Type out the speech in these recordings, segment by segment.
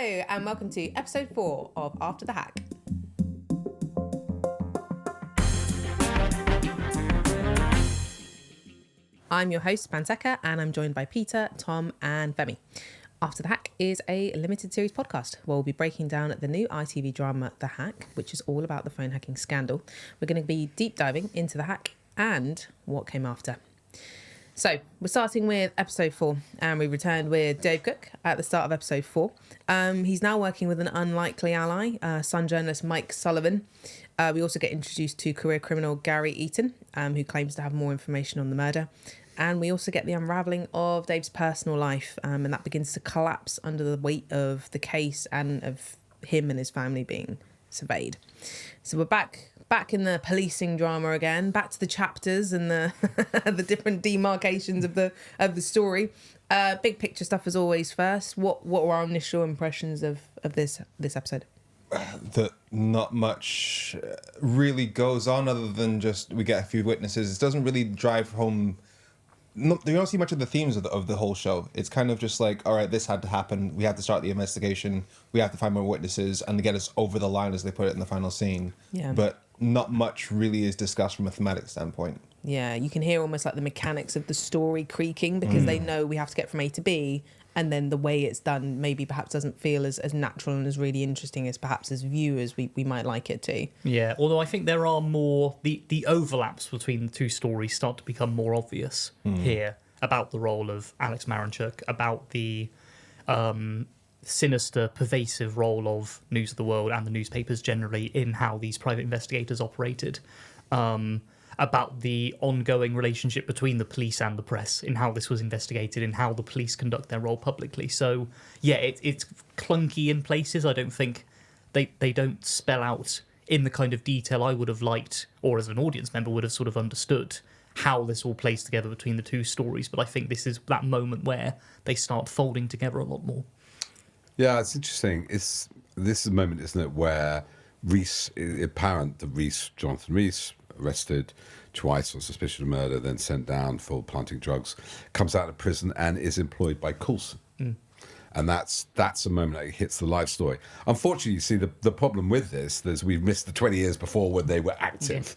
and welcome to episode 4 of After the Hack. I'm your host, Panteka, and I'm joined by Peter, Tom, and Femi. After the Hack is a limited series podcast where we'll be breaking down the new ITV drama, The Hack, which is all about the phone hacking scandal. We're going to be deep diving into The Hack and what came after. So we're starting with episode 4, and we returned with Dave Cook at the start of episode 4. He's now working with an unlikely ally, Sun journalist Mike Sullivan. We also get introduced to career criminal Gary Eaton, who claims to have more information on the murder. And we also get the unravelling of Dave's personal life, and that begins to collapse under the weight of the case and of him and his family being surveyed. So we're back in the policing drama again, back to the chapters and the the different demarcations of the story. Big picture stuff as always first. What were our initial impressions of this episode? That not much really goes on other than just we get a few witnesses. It doesn't really drive home. No, you don't see much of the themes of the whole show. It's kind of just like, all right, this had to happen. We have to start the investigation. We have to find more witnesses and to get us over the line, as they put it in the final scene. Yeah. But not much really is discussed from a thematic standpoint. Yeah, you can hear almost like the mechanics of the story creaking because they know we have to get from A to B, and then the way it's done maybe perhaps doesn't feel as natural and as really interesting as perhaps as viewers we might like it to. Yeah, although I think there are more... The overlaps between the two stories start to become more obvious here about the role of Alex Marinchuk, about the sinister, pervasive role of News of the World and the newspapers generally in how these private investigators operated. About the ongoing relationship between the police and the press, in how this was investigated, in how the police conduct their role publicly. So, yeah, it's clunky in places. I don't think they don't spell out in the kind of detail I would have liked, or as an audience member would have sort of understood, how this all plays together between the two stories. But I think this is that moment where they start folding together a lot more. Yeah, it's interesting. This is a moment, isn't it, where Jonathan Rees, arrested twice on suspicion of murder, then sent down for planting drugs, comes out of prison and is employed by Coulson. And that's a moment that hits the life story. Unfortunately, you see, the problem with this is we've missed the 20 years before when they were active.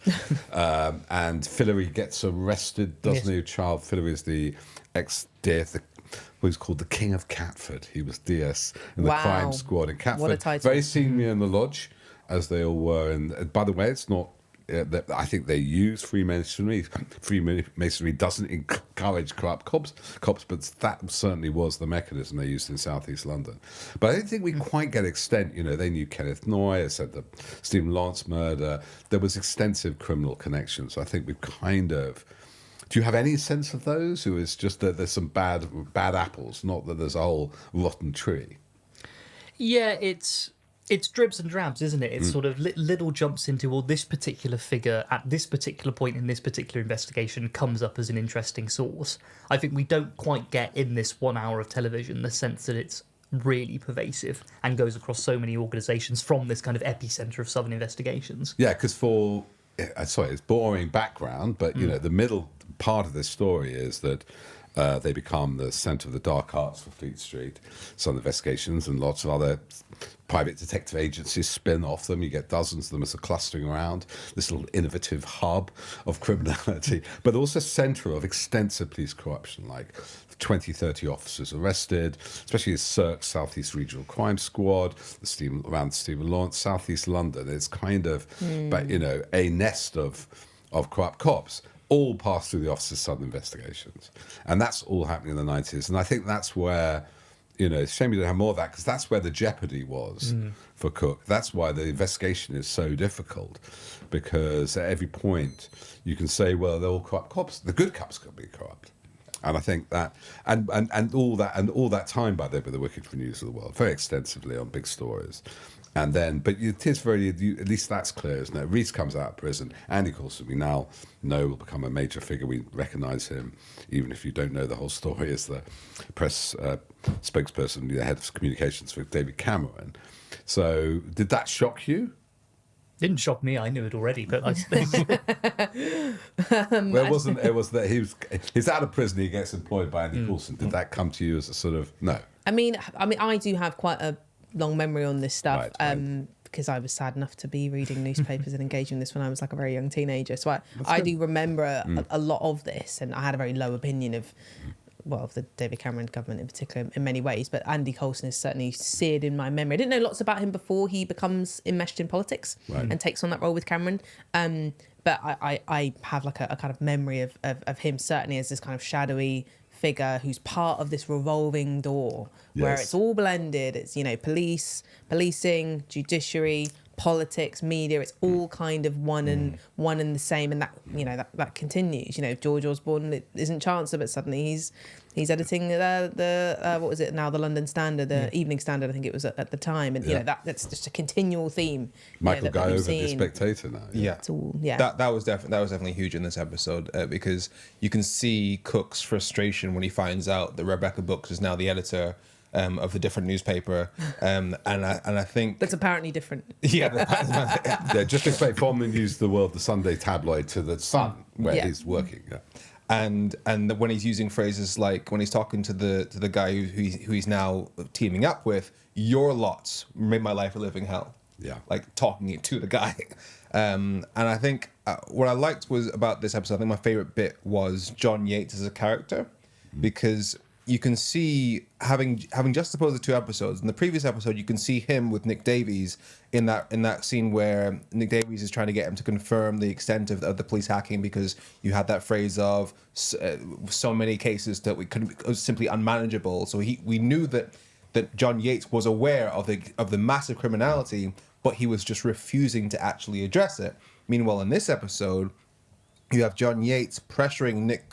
And Fillory gets arrested, doesn't he? Child Fillory is the ex-DF, who's called the King of Catford. He was DS in the crime squad in Catford. What a title. Very senior in the lodge, as they all were. And by the way, it's not... I think they use Freemasonry. Freemasonry doesn't encourage corrupt cops, but that certainly was the mechanism they used in South East London. But I don't think we quite get extent. You know, they knew Kenneth Noy, said the Stephen Lawrence murder. There was extensive criminal connections. I think we've kind of... Do you have any sense of those? Or is just that there's some bad apples, not that there's a whole rotten tree? Yeah, it's dribs and drabs, isn't it? It's sort of little jumps into, well, this particular figure at this particular point in this particular investigation comes up as an interesting source. I think we don't quite get in this 1 hour of television the sense that it's really pervasive and goes across so many organisations from this kind of epicenter of Southern investigations. Yeah, because it's boring background, but, you know, the middle part of this story is that they become the centre of the dark arts for Fleet Street, Southern Investigations, and lots of other private detective agencies spin off them. You get dozens of them as a clustering around this little innovative hub of criminality, but also centre of extensive police corruption, like 20, 30 officers arrested, especially the Cirque South East Regional Crime Squad, around Stephen Lawrence, South East London. It's kind of, but you know, a nest of corrupt cops. All pass through the Office of Southern Investigations. And that's all happening in the 90s. And I think that's where, you know, it's a shame you don't have more of that, because that's where the jeopardy was for Cook. That's why the investigation is so difficult, because at every point you can say, well, they're all corrupt cops. The good cops could be corrupt. And I think that, and all that time by there with the Wicked for News of the World, very extensively on big stories. And then, but it is very, at least that's clear, isn't it? Reese comes out of prison. Andy Coulson, we now know, will become a major figure. We recognise him, even if you don't know the whole story, as the press spokesperson, the head of communications for David Cameron. So, did that shock you? Didn't shock me. I knew it already, but I Well, it was that he's out of prison. He gets employed by Andy Coulson. Did that come to you as a sort of no? I mean, I do have quite a long memory on this stuff. Right. Because I was sad enough to be reading newspapers and engaging in this when I was like a very young teenager. So I do remember a lot of this, and I had a very low opinion of the David Cameron government in particular in many ways, but Andy Coulson is certainly seared in my memory. I didn't know lots about him before he becomes enmeshed in politics and takes on that role with Cameron. But I have like a kind of memory of him certainly as this kind of shadowy figure who's part of this revolving door where it's all blended. It's, policing, judiciary, politics, media. It's all kind of one and the same, and that continues. George Osborne isn't Chancellor, but suddenly he's editing the what was it now, the London Standard, the Evening Standard, I think it was at the time, and that's just a continual theme. Michael Gove, The Spectator now. It's all, That was definitely huge in this episode because you can see Cook's frustration when he finds out that Rebecca Brooks is now the editor of the different newspaper, and I think that's apparently different. Yeah, just explain. Formerly used the World, the Sunday tabloid, to the Sun, where he's working. Yeah. And when he's using phrases like when he's talking to the guy who he's now teaming up with, your lots made my life a living hell. Yeah, like talking it to the guy. And I think what I liked was about this episode. I think my favorite bit was John Yates as a character, because you can see having just opposed the two episodes. In the previous episode, you can see him with Nick Davies in that scene where Nick Davies is trying to get him to confirm the extent of the police hacking, because you had that phrase of so many cases that it was simply unmanageable. So we knew that John Yates was aware of the massive criminality, but he was just refusing to actually address it. Meanwhile, in this episode, you have John Yates pressuring Dave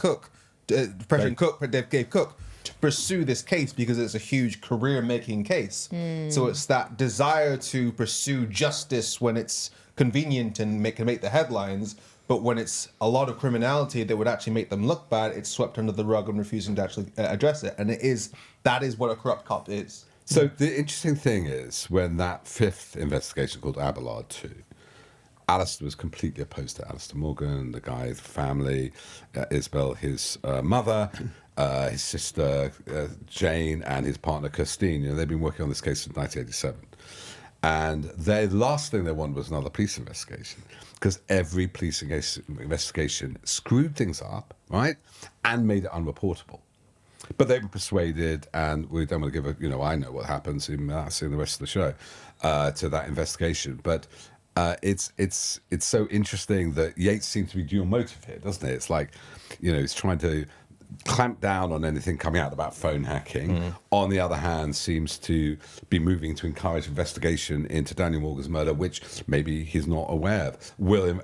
Cook to pursue this case because it's a huge career-making case. So it's that desire to pursue justice when it's convenient and can make the headlines, but when it's a lot of criminality that would actually make them look bad, it's swept under the rug and refusing to actually address it. And that is what a corrupt cop is. So the interesting thing is, when that fifth investigation called Abelard 2, Alistair was completely opposed to Alistair Morgan, the guy's family, Isabel, his mother, his sister Jane, and his partner Christine. They've been working on this case since 1987. And the last thing they wanted was another police investigation, because every police investigation screwed things up, right, and made it unreportable. But they were persuaded, and we don't want to give I know what happens in the rest of the show, to that investigation. But it's so interesting that Yates seems to be dual motive here, doesn't it? It's like, he's trying to clamp down on anything coming out about phone hacking. On the other hand, seems to be moving to encourage investigation into Daniel Morgan's murder, which maybe he's not aware of, will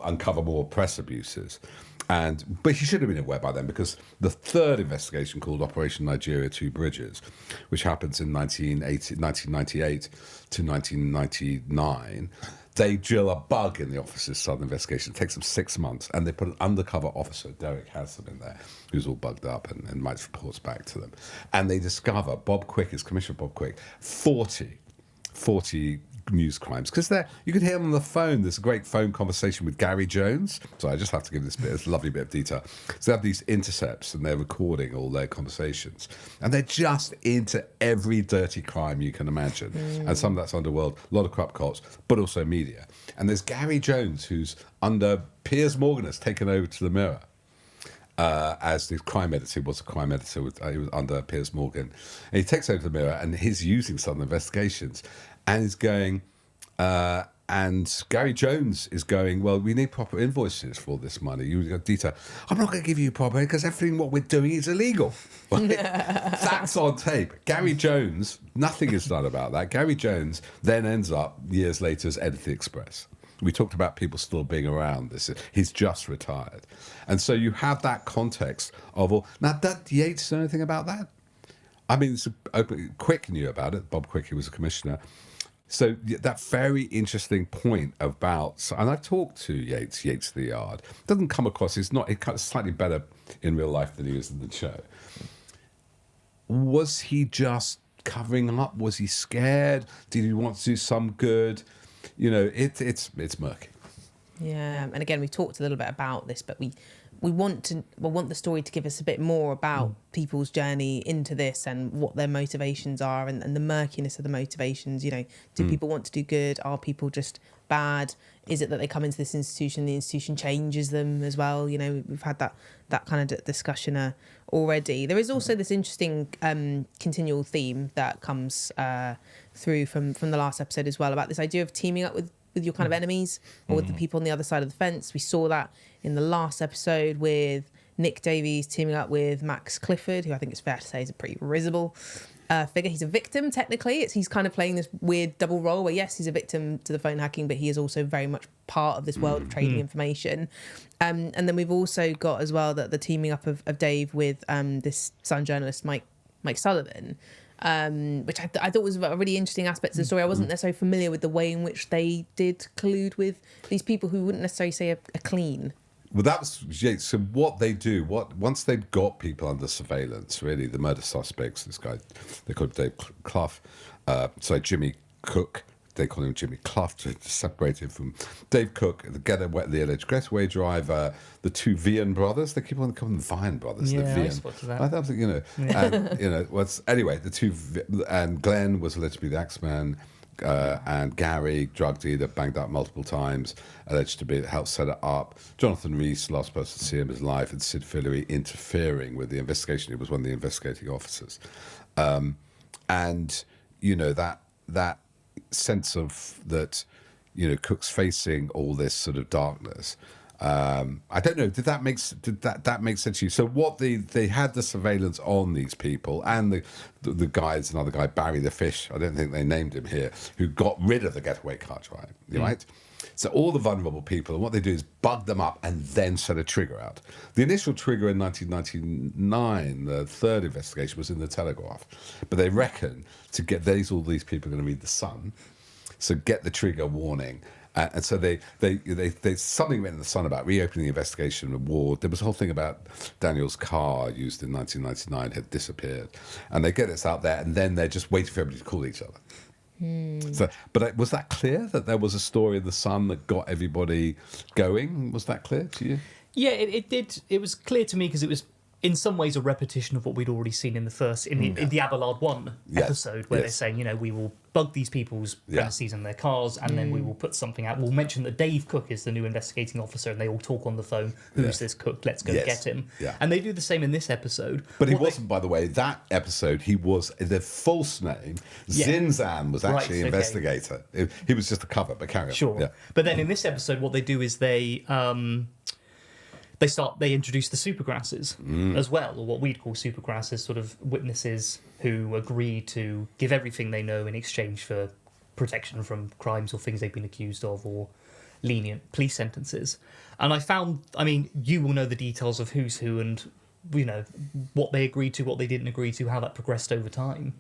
uncover more press abuses. But he should have been aware by then, because the third investigation, called Operation Nigeria 2 Bridges, which happens in 1998 to 1999, they drill a bug in the officer's Southern investigation. It takes them 6 months, and they put an undercover officer, Derek Hansen, in there, who's all bugged up and writes reports back to them. And they discover Commissioner Bob Quick, 40 news crimes, because you could hear them on the phone. There's a great phone conversation with Gary Jones. So I just have to give this lovely bit of detail. So they have these intercepts, and they're recording all their conversations, and they're just into every dirty crime you can imagine. And some of that's underworld, a lot of corrupt cops, but also media. And there's Gary Jones, who's under Piers Morgan, has taken over to the Mirror as the crime editor. He was a crime editor he was under Piers Morgan, and he takes over the Mirror, and he's using Southern investigations. And he's going, and Gary Jones is going, well, we need proper invoices for this money. You've got detail. I'm not going to give you proper, because everything what we're doing is illegal. Right? That's on tape. Gary Jones, nothing is done about that. Gary Jones then ends up, years later, as editor of the Express. We talked about people still being around. He's just retired. And so you have that context of, now, did Yates know anything about that? I mean, Quick knew about it. Bob Quick, he was a commissioner. So that very interesting point about, and I've talked to Yates the Yard. Doesn't come across, he's slightly better in real life than he is in the show. Was he just covering up? Was he scared? Did he want to do some good? It's murky. Yeah, and again, we've talked a little bit about this, but want the story to give us a bit more about people's journey into this and what their motivations are and the murkiness of the motivations. You know, do people want to do good? Are people just bad? Is it that they come into this institution, the institution changes them as well? You know, we've had that kind of discussion already. There is also this interesting continual theme that comes through from the last episode as well, about this idea of teaming up with your kind of enemies or with the people on the other side of the fence. We saw that in the last episode with Nick Davies teaming up with Max Clifford, who I think it's fair to say is a pretty risible figure. He's a victim, technically. He's kind of playing this weird double role where, yes, he's a victim to the phone hacking, but he is also very much part of this world of trading information. And then we've also got as well that the teaming up of Dave with this Sun journalist, Mike Sullivan, which I thought was a really interesting aspect of the story. I wasn't necessarily familiar with the way in which they did collude with these people who wouldn't necessarily say a clean. Well, that was Yates. So what they do, once they've got people under surveillance, really, the murder suspects, this guy, they call him Dave Clough, Jimmy Cook, they call him Jimmy Clough to separate him from Dave Cook, the alleged getaway driver, the two Vian brothers. They keep on calling them Vian brothers. Yeah, the I Vian. spotted that. I thought, and anyway, the two, and Glenn was alleged to be the Axeman. And Gary, drug dealer, banged up multiple times, alleged to be helped set it up. Jonathan Rees, last person to see him in his life, and Sid Fillery interfering with the investigation. He was one of the investigating officers, and you know that sense of that, you know, Cook's facing all this sort of darkness. I don't know. Did that make sense to you? So what they had the surveillance on these people and the guys, another guy, Barry the Fish. I don't think they named him here, who got rid of the getaway car driver. Right. So all the vulnerable people, and what they do is bug them up and then set a trigger out. The initial trigger in 1999, the third investigation, was in the Telegraph, but they reckon to get all these people are going to read the Sun, so get the trigger warning. And so they something went in the Sun about reopening the investigation award. There was a whole thing about Daniel's car used in 1999 had disappeared, and they get this out there, and then they're just waiting for everybody to call each other. So, but was that clear that there was a story in the Sun that got everybody going? Was that clear to you? Yeah, it did. It was clear to me because it was in some ways a repetition of what we'd already seen in the Abelard 1 episode, where they're saying, you know, we will bug these people's premises and their cars, and then we will put something out. We'll mention that Dave Cook is the new investigating officer, and they all talk on the phone. Who's this Cook? Let's go get him. Yeah. And they do the same in this episode. But he wasn't, by the way, that episode, he was, the false name, Zinzan, was actually investigator. He was just a cover, but carry on. Sure. Yeah. But then in this episode, what they do is they introduce the supergrasses as well, or what we'd call supergrasses, sort of witnesses who agree to give everything they know in exchange for protection from crimes or things they've been accused of, or lenient police sentences. And I mean, you will know the details of who's who and, you know, what they agreed to, what they didn't agree to, how that progressed over time.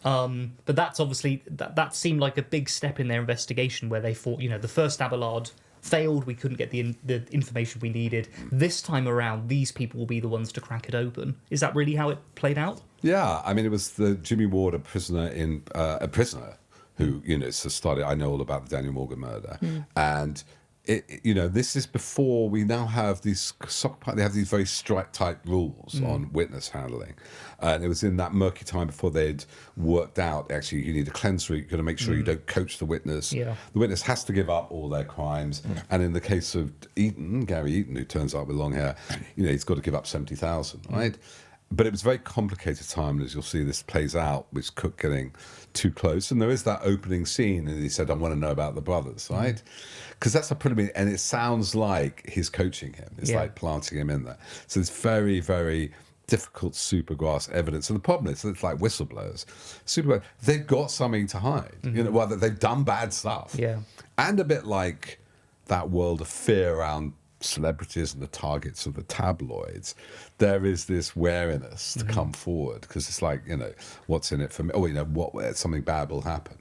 But that's obviously, that seemed like a big step in their investigation, where they thought, you know, the first Abelard failed, we couldn't get the information we needed. This time around, these people will be the ones to crack it open. Is that really how it played out? Yeah, I mean, it was the Jimmy Ward, a prisoner who, you know, started. I know all about the Daniel Morgan murder, and you know, this is before we now have these. They have these very tight rules on witness handling, and it was in that murky time before they'd worked out. Actually, you need a cleanser. You've got to make sure you don't coach the witness. Yeah. The witness has to give up all their crimes, and in the case of Gary Eaton, who turns up with long hair, you know, he's got to give up 70,000, right? But it was a very complicated time, and as you'll see, this plays out with Cook getting too close. And there is that opening scene, and he said, I want to know about the brothers, right? Because that's a pretty, and it sounds like he's coaching him. It's like planting him in there. So it's very, very difficult supergrass evidence. And the problem is, it's like whistleblowers. They've got something to hide. You know, well, they've done bad stuff. Yeah. And a bit like that world of fear around celebrities and the targets of the tabloids, there is this wariness to come forward, because it's like, you know, what's in it for me? Oh, you know, something bad will happen.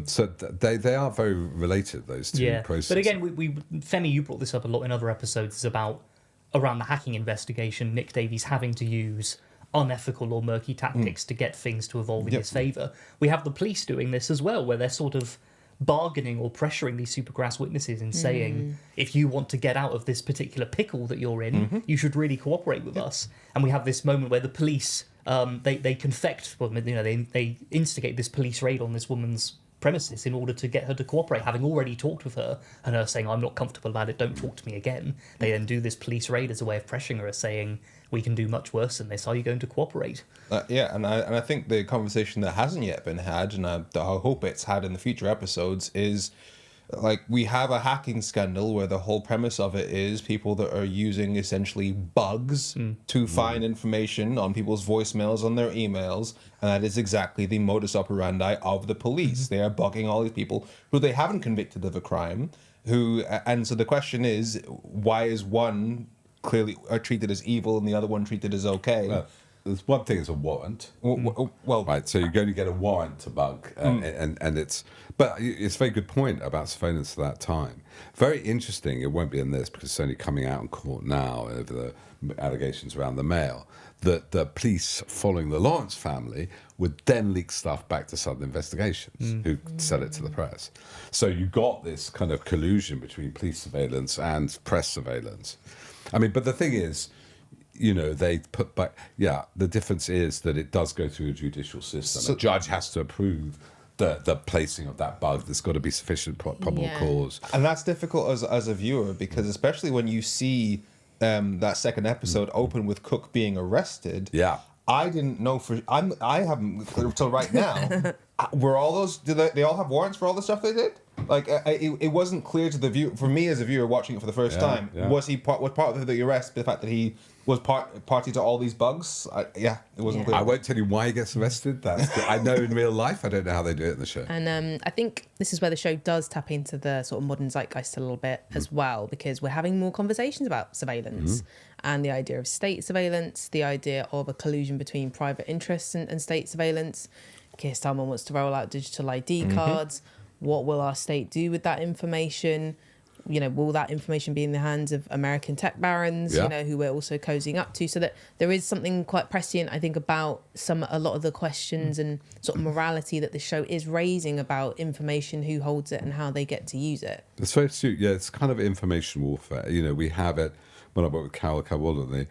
So they are very related, those two processes. But again, Femi, you brought this up a lot in other episodes, is about around the hacking investigation, Nick Davies having to use unethical or murky tactics to get things to evolve in his favour. We have the police doing this as well, where they're sort of bargaining or pressuring these super grass witnesses and saying, if you want to get out of this particular pickle that you're in, you should really cooperate with us. And we have this moment where the police, they confect, well, they instigate this police raid on this woman's premises in order to get her to cooperate, having already talked with her and her saying, I'm not comfortable about it, don't talk to me again. They then do this police raid as a way of pressuring her, saying, we can do much worse than this, are you going to cooperate? And I think the conversation that hasn't yet been had, and I hope it's had in the future episodes, is like, we have a hacking scandal where the whole premise of it is people that are using essentially bugs to find information on people's voicemails, on their emails, and that is exactly the modus operandi of the police. They are bugging all these people who they haven't convicted of a crime, and so the question is, why is one clearly treated as evil and the other one treated as okay? Well, there's one thing is a warrant. Well, Right, so you're going to get a warrant to bug, and it's a very good point about surveillance at that time. Very interesting. It won't be in this because it's only coming out in court now over the allegations around the Mail, that the police following the Lawrence family would then leak stuff back to Southern Investigations, who sell it to the press. So you got this kind of collusion between police surveillance and press surveillance. I mean, but the thing is, they put back. Yeah, the difference is that it does go through a judicial system. So, a judge has to approve the placing of that bug. There's got to be sufficient probable cause. And that's difficult as a viewer, because especially when you see that second episode open with Cook being arrested. Yeah. I didn't know I haven't until right now. Were all those? Did they all have warrants for all the stuff they did? Like it wasn't clear to the viewer, for me as a viewer watching it for the first time. Yeah. Was part of the arrest the fact that he was party to all these bugs? It wasn't clear. I won't tell you why he gets arrested. I know in real life. I don't know how they do it in the show. And I think this is where the show does tap into the sort of modern zeitgeist a little bit as well, because we're having more conversations about surveillance and the idea of state surveillance, the idea of a collusion between private interests and state surveillance. Keir Starmer wants to roll out digital ID cards. What will our state do with that information? Will that information be in the hands of American tech barons, who we're also cozying up to? So that there is something quite prescient, I think, about a lot of the questions and sort of morality that the show is raising about information, who holds it and how they get to use it. It's very astute. Yeah, it's kind of information warfare. We have it when I worked with Carol Cowell, the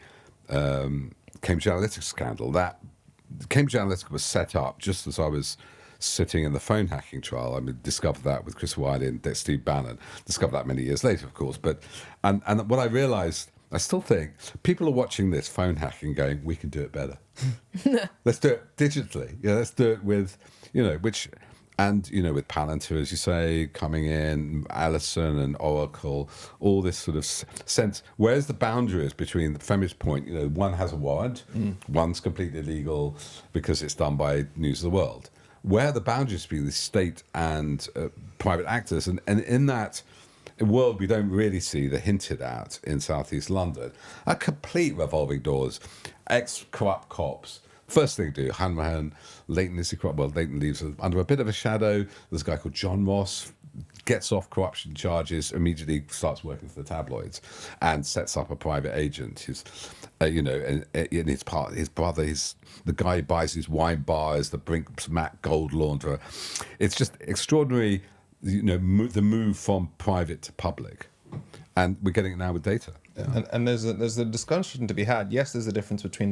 Cambridge Analytica scandal. That Cambridge Analytica was set up just as I was sitting in the phone hacking trial. I discovered that with Chris Wiley and Steve Bannon. Discovered that many years later, of course. But and what I realised, I still think people are watching this phone hacking, going, "We can do it better. Let's do it digitally. Yeah, let's do it with, with Palantir, as you say, coming in, Allison and Oracle, all this sort of sense. Where's the boundaries between the feminist point? One has a warrant, one's completely legal because it's done by News of the World. Where are the boundaries between the state and private actors? And in that world, we don't really see the hinted at in Southeast London. A complete revolving doors, ex-corrupt cops. First thing to do, Hanrahan, Leighton is corrupt. Well, Leighton leaves under a bit of a shadow. There's a guy called John Ross, gets off corruption charges, immediately starts working for the tabloids and sets up a private agent. His, and his brother, the guy who buys his wine bars, the Brinks Mac gold launderer. It's just extraordinary, the move from private to public. And we're getting it now with data. Yeah. And there's a discussion to be had. Yes, there's a difference between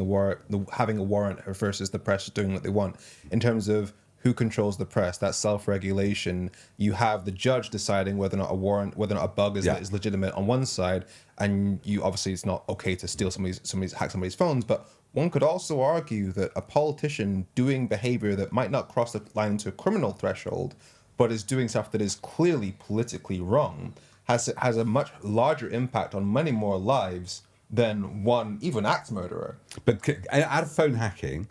having a warrant versus the press doing what they want. In terms of who controls the press, that self-regulation, you have the judge deciding whether or not a bug is legitimate on one side, and you obviously it's not okay to steal hack somebody's phones, but one could also argue that a politician doing behavior that might not cross the line into a criminal threshold, but is doing stuff that is clearly politically wrong, has a much larger impact on many more lives than one even axe murderer. But out of phone hacking,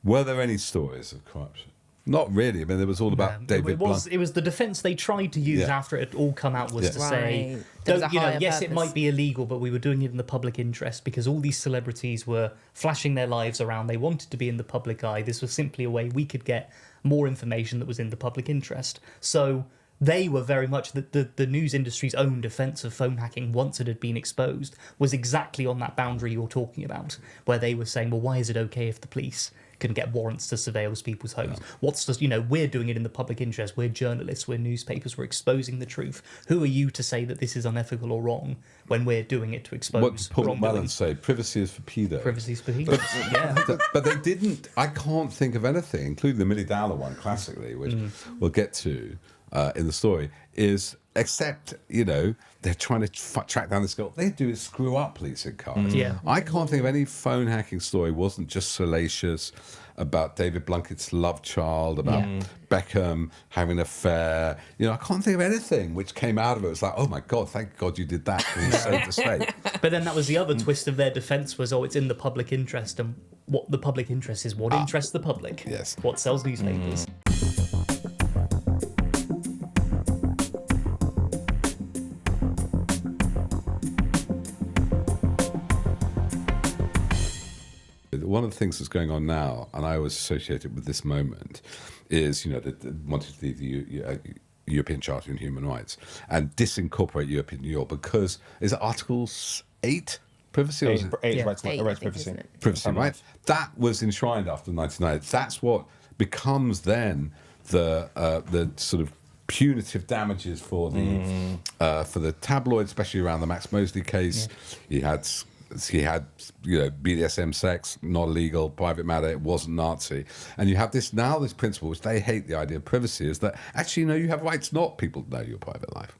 were there any stories of corruption? Not really. David Blunt. It was the defence they tried to use after it had all come out was to say, yes, it might be illegal, but we were doing it in the public interest because all these celebrities were flashing their lives around. They wanted to be in the public eye. This was simply a way we could get more information that was in the public interest. So they were very much the news industry's own defence of phone hacking once it had been exposed was exactly on that boundary you're talking about, where they were saying, well, why is it okay if the police can get warrants to surveil people's homes. We're doing it in the public interest. We're journalists, we're newspapers, we're exposing the truth. Who are you to say that this is unethical or wrong when we're doing it to expose What did Paul wrongdoing? McMullen say? Privacy is for pedos. Privacy is for pedos. Yeah. But they didn't. I can't think of anything, including the Millie Dowler one, classically, which we'll get to in the story, is except they're trying to track down this girl. They do is screw up policing cars. Yeah. I can't think of any phone hacking story wasn't just salacious about David Blunkett's love child, about Beckham having an affair. I can't think of anything which came out of it. It was like, oh my God, thank God you did that. And you saved the state. But then that was the other twist of their defence was, it's in the public interest. And what the public interest is, what interests the public. Yes. What sells newspapers. One of the things that's going on now, and I always associate it with this moment, is they wanted to leave the European Charter on Human Rights and disincorporate European law because is it Article 8 privacy? Eight rights Eight, to I think, privacy. isn't it? Privacy, right? That was enshrined after the 1990s. That's what becomes then the sort of punitive damages for the tabloids, especially around the Max Mosley case. Yeah. He had BDSM sex, not illegal, private matter, it wasn't Nazi. And you have this principle, which they hate the idea of privacy, is that actually, you have rights not people to know your private life.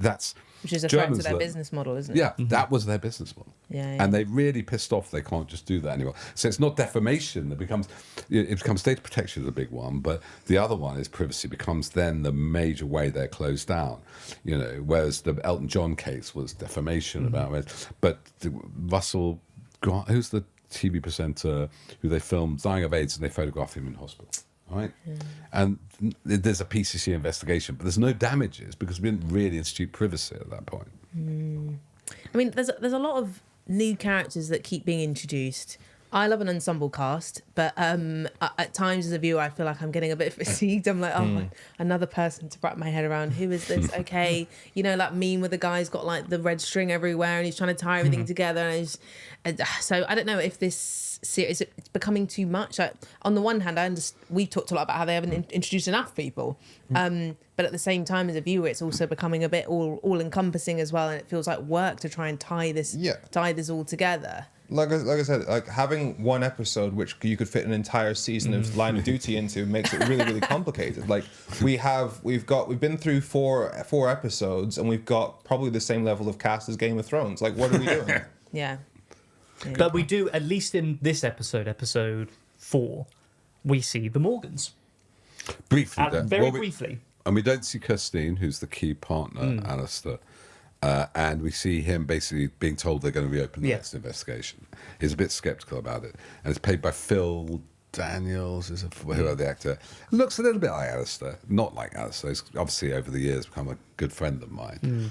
That's... Which is a threat to Germans their business model, isn't it? Yeah, that was their business model. Yeah. And they really pissed off they can't just do that anymore. So it's not defamation. It becomes data protection is a big one, but the other one is privacy becomes then the major way they're closed down. Whereas the Elton John case was defamation about it. But Russell Grant, who's the TV presenter who they filmed dying of AIDS and they photographed him in hospital. Right, and there's a PCC investigation, but there's no damages because we didn't really institute privacy at that point. I mean, there's a lot of new characters that keep being introduced. I love an ensemble cast, but at times as a viewer, I feel like I'm getting a bit fatigued. I'm like, another person to wrap my head around. Who is this? Okay, that meme where the guy's got like the red string everywhere and he's trying to tie everything together. So I don't know if this series it's becoming too much. On the one hand, we've talked a lot about how they haven't introduced enough people, but at the same time, as a viewer, it's also becoming a bit all encompassing as well, and it feels like work to try and tie this all together. Like I said, like having one episode which you could fit an entire season of Line of Duty into makes it really, really complicated. Like we've been through four episodes and we've got probably the same level of cast as Game of Thrones. Like, what are we doing? Yeah. But we do, at least in this episode 4, we see the Morgans. Briefly, Briefly. And we don't see Kirstine, who's the key partner, Alistair. And we see him basically being told they're going to reopen the next investigation. He's a bit sceptical about it. And it's played by Phil Daniels, who the actor. Looks a little bit like Alistair. Not like Alistair. He's obviously over the years become a good friend of mine.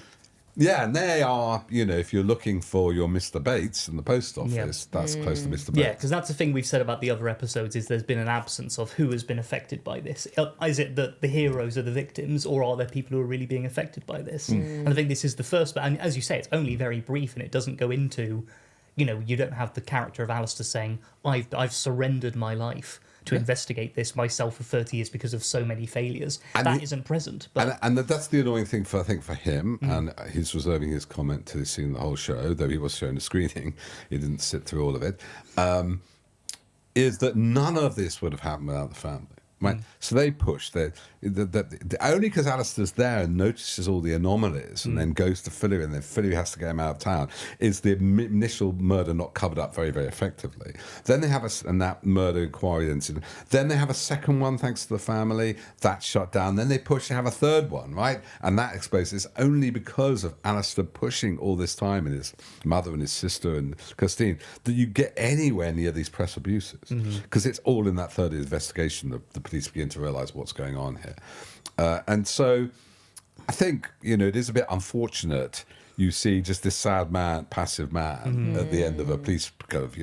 Yeah, and they are, if you're looking for your Mr. Bates in the post office, that's close to Mr. Bates. Yeah, because that's the thing we've said about the other episodes is there's been an absence of who has been affected by this. Is it that the heroes are the victims, or are there people who are really being affected by this? And I think this is the first, and as you say, it's only very brief and it doesn't go into, you don't have the character of Alistair saying, I've surrendered my life to investigate this myself for 30 years because of so many failures. And that isn't present. But... And that's the annoying thing, for him, and he's reserving his comment to seeing the whole show, though he was shown a screening, he didn't sit through all of it, is that none of this would have happened without the family. Right, so they push only because Alistair's there and notices all the anomalies and then goes to Philly and then Philly has to get him out of town. Is the initial murder not covered up very, very effectively? Then they have that murder inquiry incident. Then they have a second one thanks to the family that's shut down. Then they push to have a third one, right? And that exposes only because of Alistair pushing all this time and his mother and his sister and Kirstine that you get anywhere near these press abuses because it's all in that third investigation. The police begin to realise what's going on here. And so I think, it is a bit unfortunate you see just this sad man, passive man at the end of a police kind of,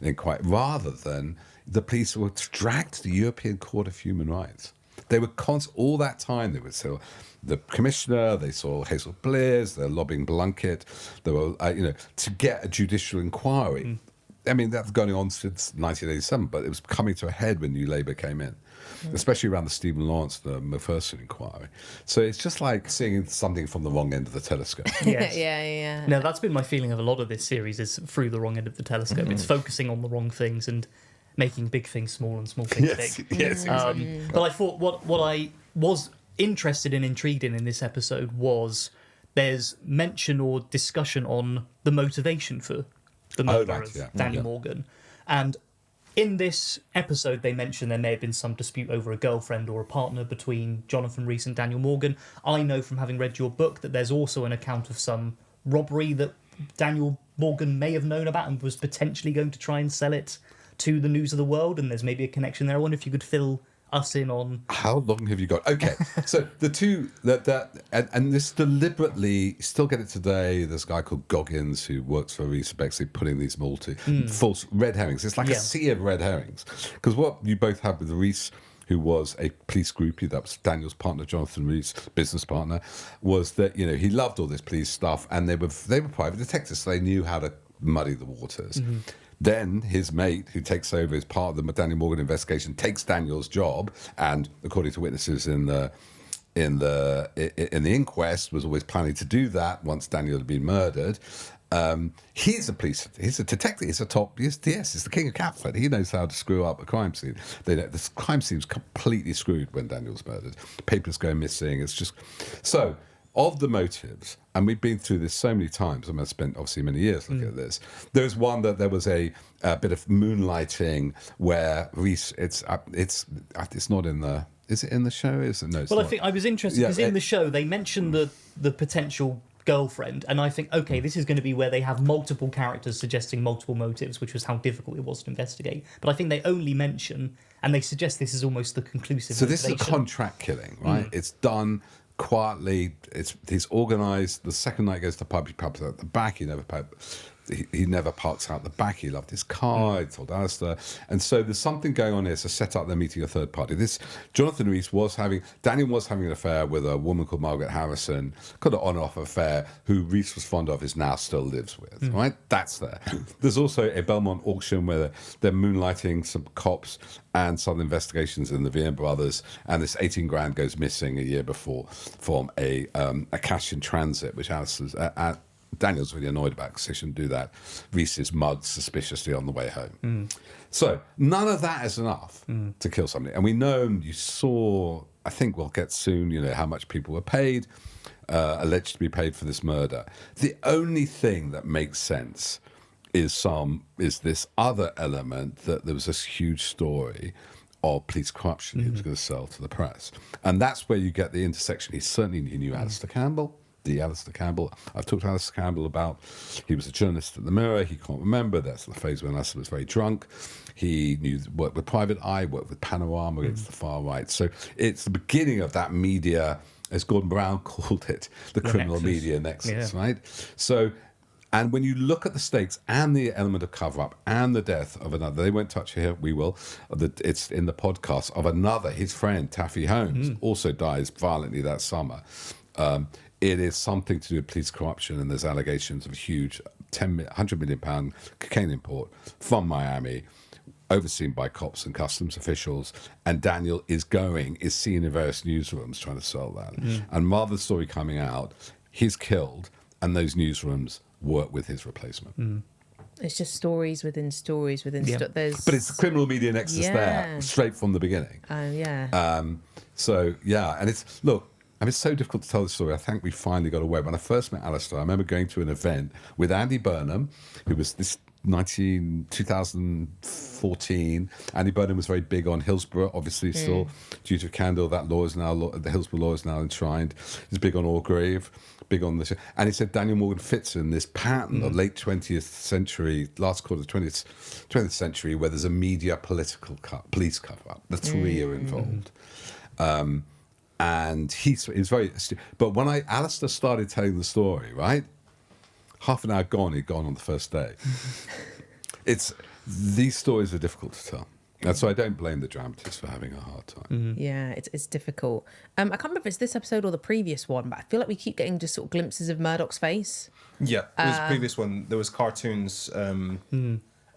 inquiry, rather than the police were dragged to the European Court of Human Rights. They were all that time, they were still the commissioner, they saw Hazel Blears, they're lobbying Blunkett, they were, to get a judicial inquiry. I mean, that's going on since 1987, but it was coming to a head when New Labour came in, especially around the Stephen Lawrence, the Macpherson inquiry. So it's just like seeing something from the wrong end of the telescope. Yes. Yeah. No, that's been my feeling of a lot of this series is through the wrong end of the telescope. It's focusing on the wrong things and making big things small and small things big. Yes, exactly. But I thought what I was interested and intrigued in this episode was there's mention or discussion on the motivation for the murder of Daniel Morgan. And in this episode, they mention there may have been some dispute over a girlfriend or a partner between Jonathan Rhys and Daniel Morgan. I know from having read your book that there's also an account of some robbery that Daniel Morgan may have known about and was potentially going to try and sell it to the News of the World, and there's maybe a connection there. I wonder if you could fill us in on... How long have you got? Okay, so the two, and this deliberately, still get it today, there's a guy called Goggins who works for Rhys basically putting these multi false red herrings. It's like a sea of red herrings. Because what you both have with Rhys, who was a police groupie, that was Daniel's partner, Jonathan Rhys, business partner, was that, you know, he loved all this police stuff, and they were private detectives, so they knew how to muddy the waters. Then his mate, who takes over as part of the Daniel Morgan investigation, takes Daniel's job, and according to witnesses in the inquest, was always planning to do that once Daniel had been murdered. He's a detective, he's the king of Catford. He knows how to screw up a crime scene. The crime scene's completely screwed when Daniel's murdered. Papers go missing. It's just so. Of the motives, and we've been through this so many times, I mean, I've spent obviously many years looking at this. There's one that there was a bit of moonlighting where Rhys, it's not in the, is it in the show? Is it? No, it's Well, not. I think I was interested because in the show they mentioned the potential girlfriend, and I think, okay, this is going to be where they have multiple characters suggesting multiple motives, which was how difficult it was to investigate. But I think they only mention, and they suggest this is almost the conclusive So motivation. this is a contract killing, right? It's done quietly. He's organised. The second night he goes to the pub, he pubs out the back. He never parks out the back. He loved his car. He told Alistair. And so there's something going on here to set up they're meeting a third party. Jonathan Rhys Daniel was having an affair with a woman called Margaret Harrison, kind of on-off affair, who Rhys was fond of, is now still lives with, right? That's there. There's also a Belmont auction where they're moonlighting some cops and some investigations in the Vian brothers, and this 18 grand goes missing a year before from a cash in transit, which Alistair's Daniel's really annoyed about because they shouldn't do that. Rhys is mugged suspiciously on the way home. So none of that is enough to kill somebody. And we know, you saw, I think we'll get soon, you know, how much people were paid, alleged to be paid for this murder. The only thing that makes sense is this other element that there was this huge story of police corruption he was going to sell to the press. And that's where you get the intersection. He knew Alistair Campbell. I've talked to Alistair Campbell about, he was a journalist at the Mirror. He can't remember. That's the phase when Alistair was very drunk. He worked with Private Eye, worked with Panorama against the far right. So it's the beginning of that media, as Gordon Brown called it, the criminal nexus. Media nexus, right? So, and when you look at the stakes and the element of cover-up and the death of another, they won't touch here, we will. It's in the podcast of another, his friend, Taffy Holmes, also dies violently that summer. It is something to do with police corruption, and there's allegations of a huge £100 million cocaine import from Miami, overseen by cops and customs officials. And Daniel is seen in various newsrooms trying to sell that. And rather than the story coming out, he's killed, and those newsrooms work with his replacement. It's just stories within stories within there's... But it's the criminal media nexus there, straight from the beginning. So, yeah, and it's so difficult to tell the story. I think we finally got away. When I first met Alistair, I remember going to an event with Andy Burnham, who was 2014. Andy Burnham was very big on Hillsborough, obviously still due to Candle. That law is now, the Hillsborough law is now enshrined. He's big on Orgrave, big on this. And he said Daniel Morgan fits in this pattern of late 20th century, last quarter of the 20th century, where there's a media police cover-up. The three are involved. And he's very... But when Alistair started telling the story, right? Half an hour gone, he'd gone on the first day. These stories are difficult to tell. And so I don't blame the dramatist for having a hard time. Yeah, it's difficult. I can't remember if it's this episode or the previous one, but I feel like we keep getting just sort of glimpses of Murdoch's face. Yeah, it was the previous one. There was cartoons,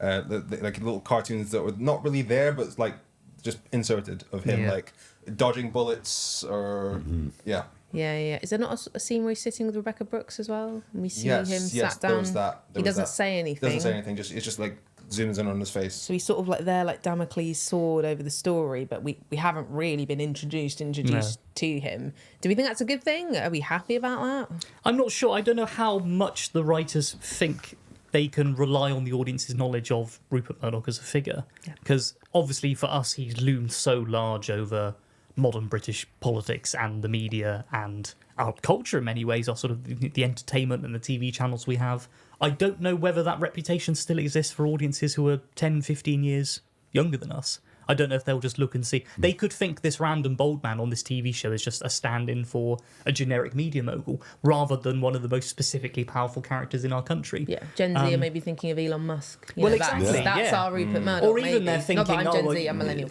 like little cartoons that were not really there, but like just inserted of him like dodging bullets or yeah. Yeah. Is there not a scene where he's sitting with Rebecca Brooks as well? And we see him sat down. There was that. He doesn't say anything. Doesn't say anything. It's just like zooms in on his face. So he's sort of like there, like Damocles' sword over the story, but we haven't really been introduced to him. Do we think that's a good thing? Are we happy about that? I'm not sure. I don't know how much the writers think they can rely on the audience's knowledge of Rupert Murdoch as a figure. Because obviously for us, he's loomed so large over modern British politics and the media and our culture in many ways, our sort of the entertainment and the TV channels we have. I don't know whether that reputation still exists for audiences who are 10, 15 years younger than us. I don't know if they'll just look and see. They could think this random bold man on this TV show is just a stand-in for a generic media mogul rather than one of the most specifically powerful characters in our country. Yeah, Gen Z are maybe thinking of Elon Musk. Exactly. That's our Rupert Murdoch. Or even they're thinking, not that I'm Gen Z, I'm millennial.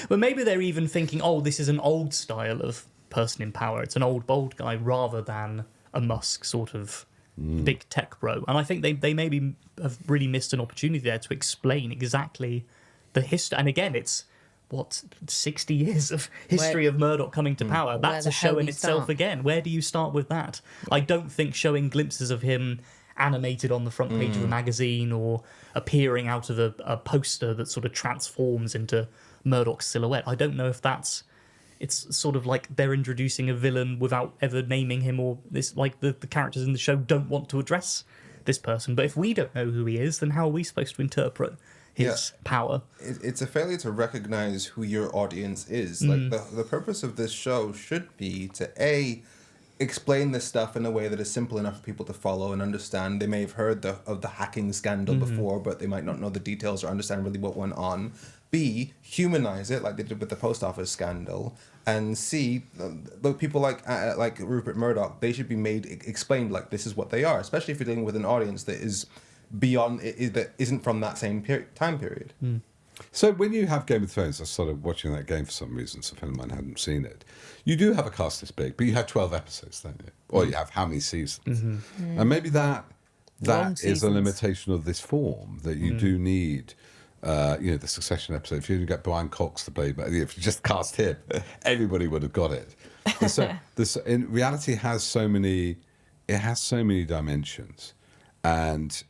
But maybe they're even thinking, oh, this is an old style of person in power. It's an old bold guy rather than a Musk sort of big tech bro. And I think they maybe have really missed an opportunity there to explain exactly the history. And again, it's 60 years of history of Murdoch coming to power. That's a show in itself again. Where do you start with that? I don't think showing glimpses of him animated on the front page of a magazine or appearing out of a poster that sort of transforms into Murdoch's silhouette, I don't know if it's sort of like they're introducing a villain without ever naming him, or this, like the characters in the show don't want to address this person. But if we don't know who he is, then how are we supposed to interpret his power? It's a failure to recognize who your audience is. Like the purpose of this show should be to explain this stuff in a way that is simple enough for people to follow and understand. They may have heard of the hacking scandal before, but they might not know the details or understand really what went on. B, humanize it like they did with the post office scandal. And C, the people like Rupert Murdoch, they should be explained like this is what they are, especially if you're dealing with an audience that is beyond that isn't from that same time period. So when you have Game of Thrones, I started watching that game for some reason, so a friend of mine hadn't seen it. You do have a cast this big, but you have 12 episodes, don't you? Or you have how many seasons? And maybe that is a limitation of this form, that you do need the Succession episode. If you didn't get Brian Cox to play, but if you just cast him, everybody would have got it. So this in reality has so many dimensions. And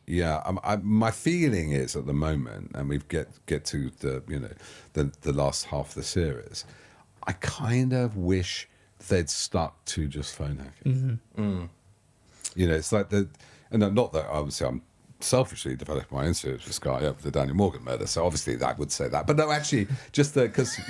my feeling is at the moment, and we get to the last half of the series, I kind of wish they'd stuck to just phone hacking. It's like not that obviously I'm selfishly developing my own series with Sky over the Daniel Morgan murder, so obviously I would say that, but no, actually, just because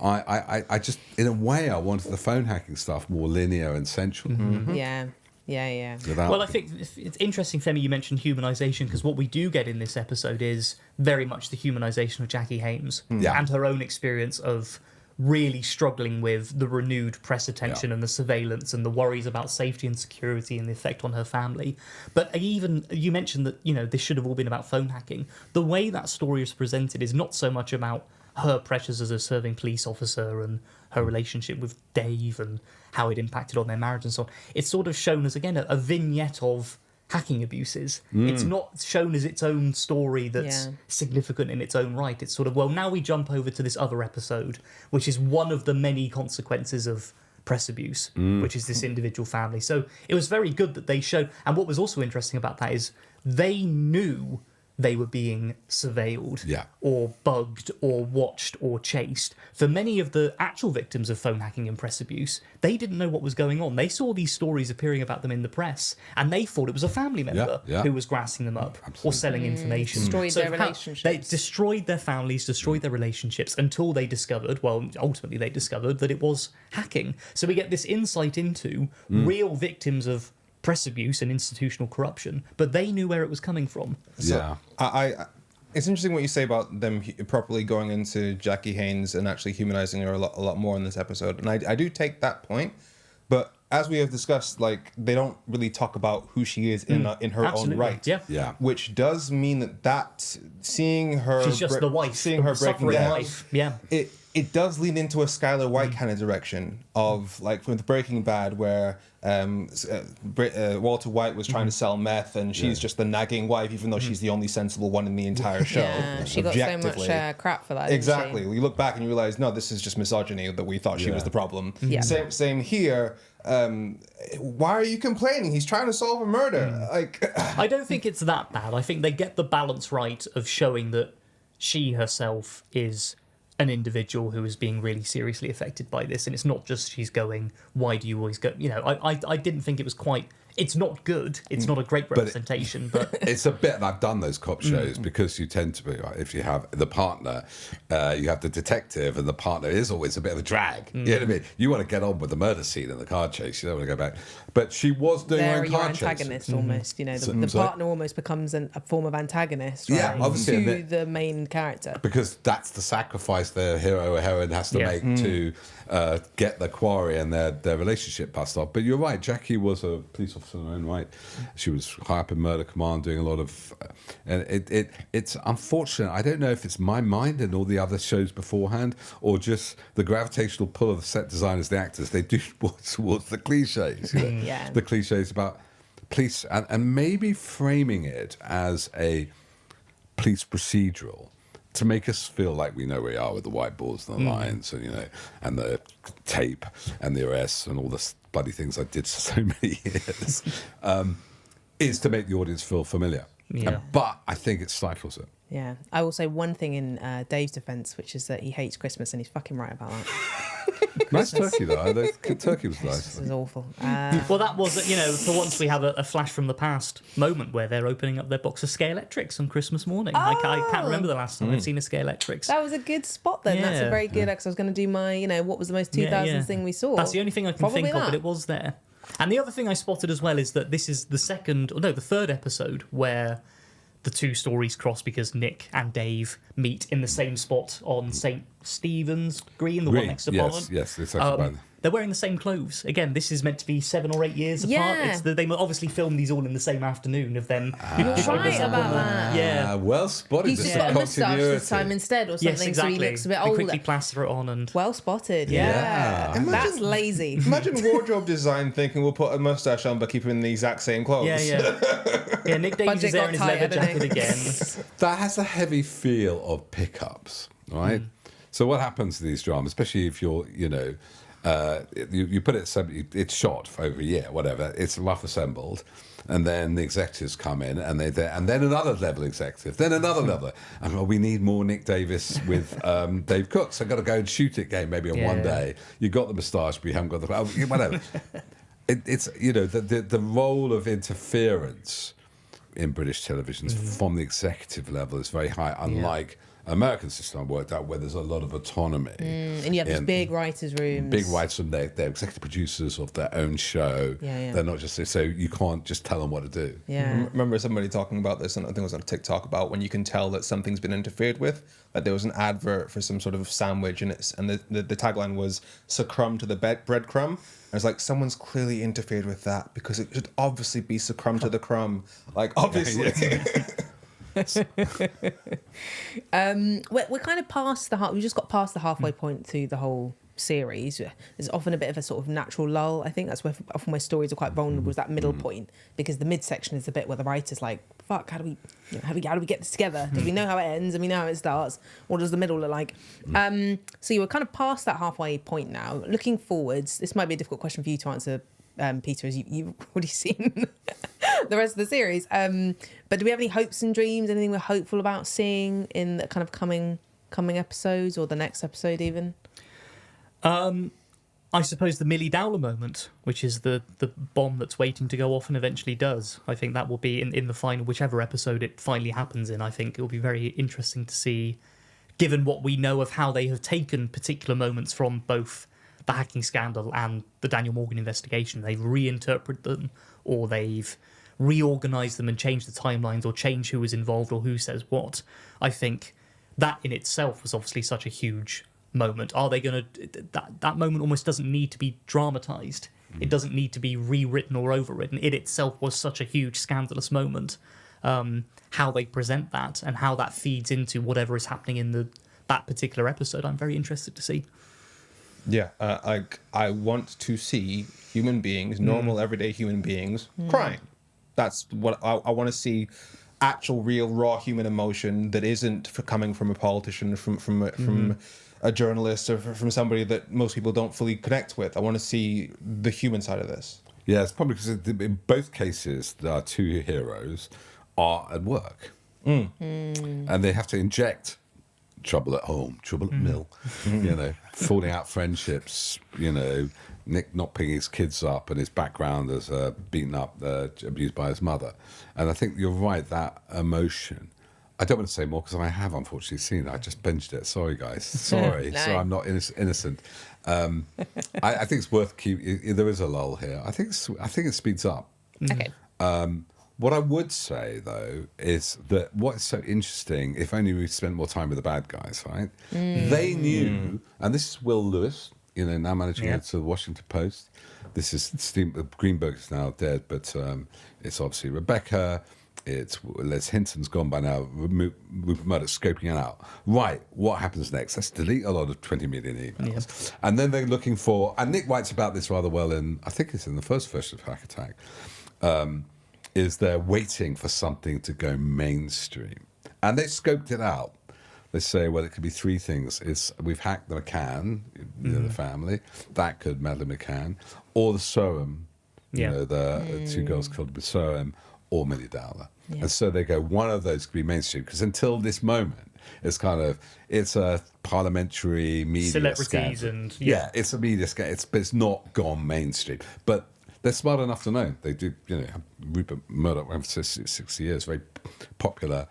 I just in a way I wanted the phone hacking stuff more linear and central. Yeah. Well, I think it's interesting, Femi, you mentioned humanisation, because what we do get in this episode is very much the humanisation of Jackie Haynes and her own experience of really struggling with the renewed press attention and the surveillance and the worries about safety and security and the effect on her family. But even, you mentioned that, this should have all been about phone hacking. The way that story is presented is not so much about her pressures as a serving police officer and her relationship with Dave and how it impacted on their marriage and so on. It's sort of shown as, again, a vignette of hacking abuses. It's not shown as its own story that's significant in its own right. It's sort of, well, now we jump over to this other episode, which is one of the many consequences of press abuse, which is this individual family. So it was very good that they showed, and what was also interesting about that is they knew they were being surveilled or bugged or watched or chased. For many of the actual victims of phone hacking and press abuse, they didn't know what was going on. They saw these stories appearing about them in the press and they thought it was a family member who was grassing them up or selling information. Destroyed their relationships. They destroyed their families, destroyed their relationships until they discovered, ultimately they discovered that it was hacking. So we get this insight into real victims of press abuse and institutional corruption, but they knew where it was coming from. So it's interesting what you say about them properly going into Jackie Haynes and actually humanizing her a lot more in this episode. And I do take that point, but as we have discussed, like, they don't really talk about who she is in her own right. Yeah. Which does mean that seeing her, she's just the wife, seeing her breaking down, wife. Yeah. it does lean into a Skylar White kind of direction of like with Breaking Bad, where Walter White was trying to sell meth, and she's just the nagging wife, even though she's the only sensible one in the entire show. Yeah, she got so much crap for that. Exactly. You look back and you realize, no, this is just misogyny that we thought she was the problem. Yeah. Same here. Why are you complaining? He's trying to solve a murder. Like, I don't think it's that bad. I think they get the balance right of showing that she herself is an individual who is being really seriously affected by this, and it's not just she's going, why do you always go, you know, I didn't think it was quite, it's not good, it's not a great representation, but it's a bit, and I've done those cop shows because you tend to be, if you have the partner, you have the detective, and the partner is always a bit of a drag. You know what I mean? You want to get on with the murder scene in the car chase, you don't want to go back. But she was doing her own your car chase. antagonist almost, you know, the partner almost becomes a form of antagonist, right? Yeah, obviously, to the main character. Because that's the sacrifice the hero or heroine has to make to get the quarry and their relationship passed off. But you're right, Jackie was a police officer in her own right. She was high up in Murder Command doing a lot of... and it's unfortunate. I don't know if it's my mind and all the other shows beforehand, or just the gravitational pull of the set designers, the actors. They do towards the cliches. You know? Yeah. The cliches about police, and maybe framing it as a police procedural to make us feel like we know where we are with the whiteboards and the lines, and you know, and the tape and the arrests and all the bloody things I did for so many years, is to make the audience feel familiar. Yeah. But I think it stifles it. Yeah. I will say one thing in Dave's defence, which is that he hates Christmas, and he's fucking right about that. Nice turkey though. Turkey was nice. This is awful. well, that was, you know, for once we have a flash from the past moment where they're opening up their box of Scalextrics on Christmas morning. I can't remember the last time I've seen a Scalextrics. That was a good spot then. That's a very good, because I was going to do my, you know, what was the most 2000s thing we saw. That's the only thing I can think of, but it was there. And the other thing I spotted as well is that this is the third episode where the two stories cross, because Nick and Dave meet in the same spot on St. Stephen's Green, the one next to Parliament. Yes, it's actually they're wearing the same clothes. Again, this is meant to be 7 or 8 years apart. They obviously filmed these all in the same afternoon of them. You're right about that. Yeah. Well spotted. He's just got a moustache this time instead, or something, yes, exactly. so he looks a bit They older. quickly plaster it on and... Well spotted, That's lazy. Imagine wardrobe design thinking we'll put a mustache on but keep him in the exact same clothes. Yeah, Nick Davies is there in his leather jacket again. That has a heavy feel of pickups, right? So what happens to these dramas, especially if you're, you know, you put it, it's shot for over a year, whatever, it's rough assembled, and then the executives come in, and and then another level executive, then another level, and well, we need more Nick Davis with Dave Cook, so I've got to go and shoot it game maybe on one day. You got the moustache, but you haven't got the whatever. It's, you know, the role of interference in British television from the executive level is very high, unlike American system I've worked out, where there's a lot of autonomy. And you have these big writers' rooms. Big writers' rooms, they're executive producers of their own show. They're not just, so you can't just tell them what to do. Remember somebody talking about this, and I think it was on TikTok, about when you can tell that something's been interfered with. Like there was an advert for some sort of sandwich, and the tagline was "succumb to the breadcrumb." And it's like, someone's clearly interfered with that, because it should obviously be succumb to the crumb. Like, obviously. We're kind of past we just got past the halfway point through the whole series. There's often a bit of a sort of natural lull. I think that's where often where stories are quite vulnerable, is that middle point, because the midsection is the bit where the writer's like, fuck, how do we get this together? Do we know how it ends and we know how it starts? What does the middle look like? So you were kind of past that halfway point now. Looking forwards, this might be a difficult question for you to answer, Peter, as you've already seen the rest of the series. But do we have any hopes and dreams? Anything we're hopeful about seeing in the kind of coming episodes, or the next episode even? I suppose the Millie Dowler moment, which is the bomb that's waiting to go off and eventually does. I think that will be in the final, whichever episode it finally happens in. I think it will be very interesting to see, given what we know of how they have taken particular moments from both the hacking scandal and the Daniel Morgan investigation. They've reinterpreted them, or they've reorganised them and changed the timelines, or changed who was involved or who says what. I think that in itself was obviously such a huge moment. Are they going to... That moment almost doesn't need to be dramatised. It doesn't need to be rewritten or overwritten. It itself was such a huge, scandalous moment. How they present that and how that feeds into whatever is happening in the that particular episode, I'm very interested to see. Yeah, I want to see human beings, normal, everyday human beings, crying. That's what I want to see. Actual, real, raw human emotion that isn't coming from a politician, from a journalist, or from somebody that most people don't fully connect with. I want to see the human side of this. Yeah, it's probably because in both cases, our two heroes are at work. And they have to inject trouble at home, trouble at mill, falling out friendships, Nick not picking his kids up and his background as beaten up, abused by his mother. And I think you're right, that emotion. I don't want to say more because I have unfortunately seen it. I just binged it. Sorry, guys. Sorry. No. So I'm not innocent. I think it's worth there is a lull here. I think it speeds up. Okay. What I would say, though, is that what's so interesting, if only we spent more time with the bad guys, right? They knew, and this is Will Lewis, now managing editor of the Washington Post. This is Greenberg is now dead, but it's obviously Rebecca. It's Les Hinton's gone by now. Rupert Murdoch scoping it out. Right, what happens next? Let's delete a lot of 20 million emails. And then they're looking for, and Nick writes about this rather well I think it's in the first version of Hack Attack, is they're waiting for something to go mainstream. And they scoped it out. They say, well, it could be three things. We've hacked the McCann, the family. That could Madeleine McCann. Or the Soham, the two girls killed with Soham, or Millie Dowler. Yeah. And so they go, one of those could be mainstream. Because until this moment, it's a parliamentary media celebrities scandal. And... Yeah, it's a media scandal. But it's not gone mainstream. But they're smart enough to know. They do, Rupert Murdoch ran for 60 years, very popular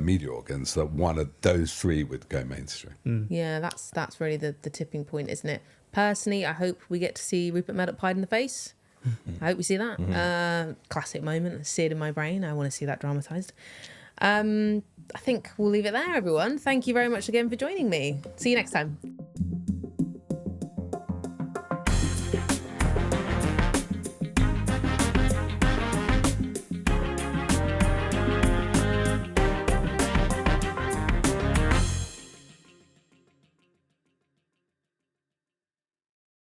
media organs, that one of those three would go mainstream. Yeah, that's really the tipping point, isn't it? Personally, I hope we get to see Rupert Murdoch pied in the face. I hope we see that. Classic moment. I see it in my brain. I want to see that dramatised. I think we'll leave it there, everyone. Thank you very much again for joining me. See you next time.